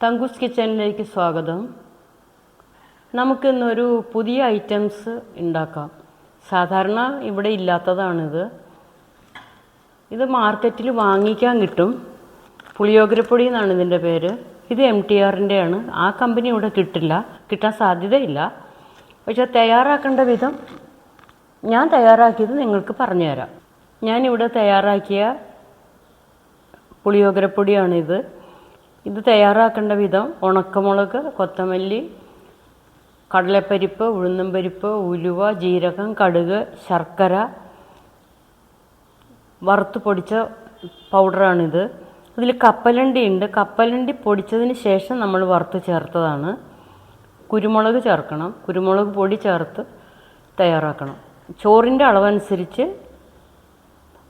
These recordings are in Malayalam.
തങ്കൂസ് കിച്ചണിലേക്ക് സ്വാഗതം. നമുക്കിന്നൊരു പുതിയ ഐറ്റംസ് ഉണ്ടാക്കാം. സാധാരണ ഇവിടെ ഇല്ലാത്തതാണിത്. ഇത് മാർക്കറ്റിൽ വാങ്ങിക്കാൻ കിട്ടും. പുളിയോഗരപ്പൊടി എന്നാണ് ഇതിൻ്റെ പേര്. ഇത് MTRൻ്റെ ആണ്. ആ കമ്പനി ഇവിടെ കിട്ടാൻ സാധ്യതയില്ല. പക്ഷേ തയ്യാറാക്കേണ്ട വിധം ഞാൻ തയ്യാറാക്കിയത് നിങ്ങൾക്ക് പറഞ്ഞുതരാം. ഞാനിവിടെ തയ്യാറാക്കിയ പുളിയോഗരപ്പൊടിയാണിത്. ഇത് തയ്യാറാക്കേണ്ട വിധം: ഉണക്കമുളക്, കൊത്തമല്ലി, കടലപ്പരിപ്പ്, ഉഴുന്നുംപരിപ്പ്, ഉലുവ, ജീരകം, കടുക്, ശർക്കര, വറുത്ത് പൊടിച്ച പൗഡറാണിത്. ഇതിൽ കപ്പലണ്ടി ഉണ്ട്. കപ്പലണ്ടി പൊടിച്ചതിന് ശേഷം നമ്മൾ വറുത്ത് ചേർത്തതാണ്. കുരുമുളക് ചേർക്കണം. കുരുമുളക് പൊടി ചേർത്ത് തയ്യാറാക്കണം. ചോറിൻ്റെ അളവനുസരിച്ച്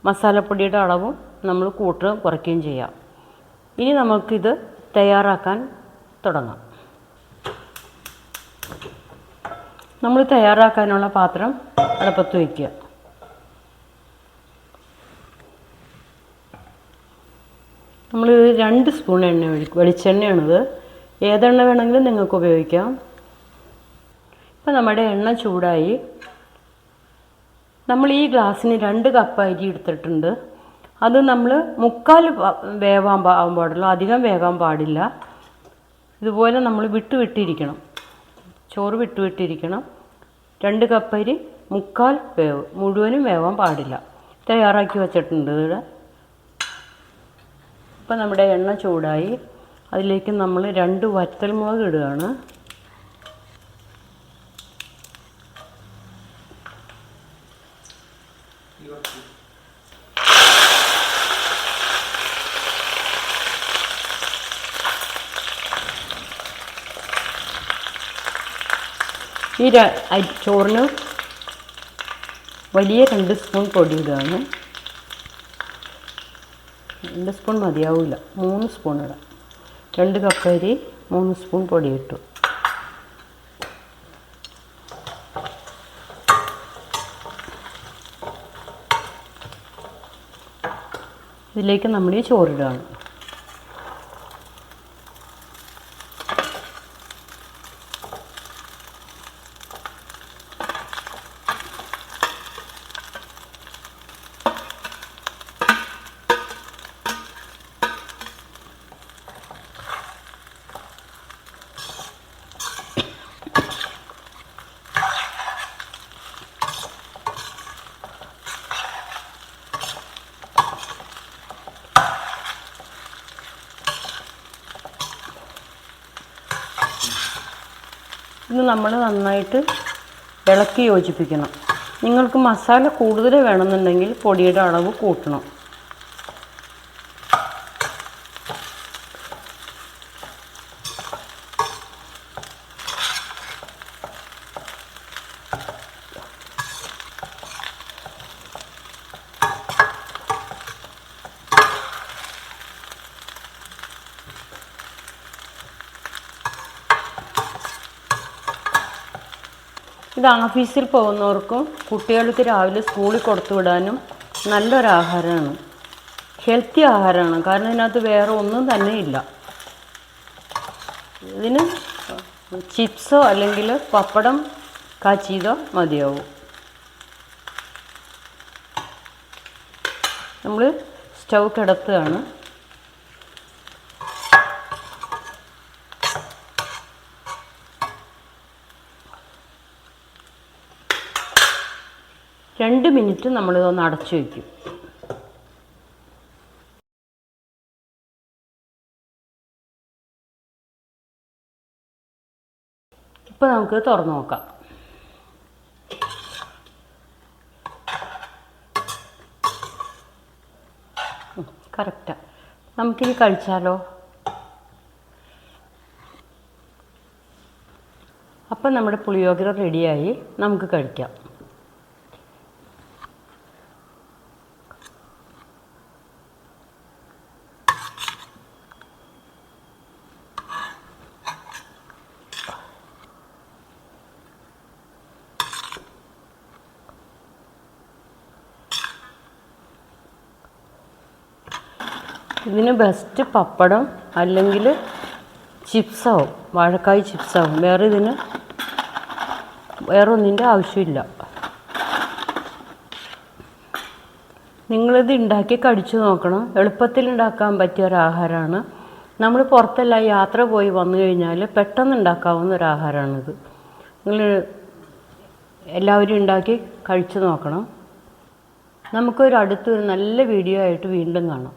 മസാലപ്പൊടിയുടെ അളവും നമ്മൾ കൂട്ടുകയും കുറയ്ക്കുകയും ചെയ്യാം. ഇനി നമുക്കിത് തയ്യാറാക്കാൻ തുടങ്ങാം. നമ്മൾ തയ്യാറാക്കാനുള്ള പാത്രം അടുപ്പത്ത് വയ്ക്കുക. നമ്മൾ 2 സ്പൂൺ എണ്ണ ഒഴിക്കും. വെളിച്ചെണ്ണയാണിത്. ഏതെണ്ണ വേണമെങ്കിലും നിങ്ങൾക്ക് ഉപയോഗിക്കാം. ഇപ്പം നമ്മുടെ എണ്ണ ചൂടായി. നമ്മൾ ഈ ഗ്ലാസ്സിന് 2 കപ്പ് അരി എടുത്തിട്ടുണ്ട്. അത് നമ്മൾ 3/4 വേവാൻ പാടുള്ളൂ, അധികം വേകാൻ പാടില്ല. ഇതുപോലെ നമ്മൾ വിട്ടിരിക്കണം. ചോറ് വിട്ടിരിക്കണം. 2 കപ്പ് അരി 3/4 വേവ്, മുഴുവനും വേവാൻ പാടില്ല. തയ്യാറാക്കി വച്ചിട്ടുണ്ട് ഇവിടെ. ഇപ്പം നമ്മുടെ എണ്ണ ചൂടായി. അതിലേക്ക് നമ്മൾ 2 വറ്റൽമുളക് ഇടുകയാണ്. ഈ ചോറിന് വലിയ 2 സ്പൂൺ പൊടി ഇടുകയാണ്. 2 സ്പൂൺ മതിയാവില്ല, 3 സ്പൂൺ ഇടാം. 2 കപ്പ് അരി 3 സ്പൂൺ പൊടി ഇട്ടു. ഇതിലേക്ക് നമ്മൾ ഈ ചോറിടുകയാണ്. ഇത് നമ്മൾ നന്നായിട്ട് ഇളക്കി യോജിപ്പിക്കണം. നിങ്ങൾക്ക് മസാല കൂടുതൽ വേണമെന്നുണ്ടെങ്കിൽ പൊടിയുടെ അളവ് കൂട്ടണം. ഇത് ഓഫീസിൽ പോകുന്നവർക്കും കുട്ടികൾക്ക് രാവിലെ സ്കൂളിൽ കൊടുത്തു വിടാനും നല്ലൊരാഹാരമാണ്. ഹെൽത്തി ആഹാരമാണ്. കാരണം ഇതിനകത്ത് വേറെ ഒന്നും തന്നെ ഇല്ല. ഇതിന് ചിപ്സോ അല്ലെങ്കിൽ പപ്പടം കാച്ചിയതോ മതിയാവും. നമ്മൾ സ്റ്റൗ കിടത്തുകയാണ്. രണ്ട് മിനിറ്റ് നമ്മളിതൊന്ന് അടച്ചു വയ്ക്കും. ഇപ്പോൾ നമുക്ക് തുറന്നു നോക്കാം. കറക്റ്റാ. നമുക്കിനി കഴിച്ചാലോ? അപ്പം നമ്മുടെ പുളിയോഗര റെഡിയായി. നമുക്ക് കഴിക്കാം. ഇതിന് ബെസ്റ്റ് പപ്പടം അല്ലെങ്കിൽ ചിപ്സാവും, വാഴക്കായ് ചിപ്സാവും. വേറെ ഒന്നിൻ്റെ ആവശ്യമില്ല. നിങ്ങളിത് ഉണ്ടാക്കി കഴിച്ചു നോക്കണം. എളുപ്പത്തിൽ ഉണ്ടാക്കാൻ പറ്റിയ ഒരാഹാരമാണ്. നമ്മൾ പുറത്തെല്ലാം യാത്ര പോയി വന്നു കഴിഞ്ഞാൽ പെട്ടെന്ന് ഉണ്ടാക്കാവുന്ന ഒരാഹാരമാണിത്. നിങ്ങൾ എല്ലാവരും ഉണ്ടാക്കി കഴിച്ചു നോക്കണം. നമുക്കൊരു അടുത്തൊരു നല്ല വീഡിയോ ആയിട്ട് വീണ്ടും കാണാം.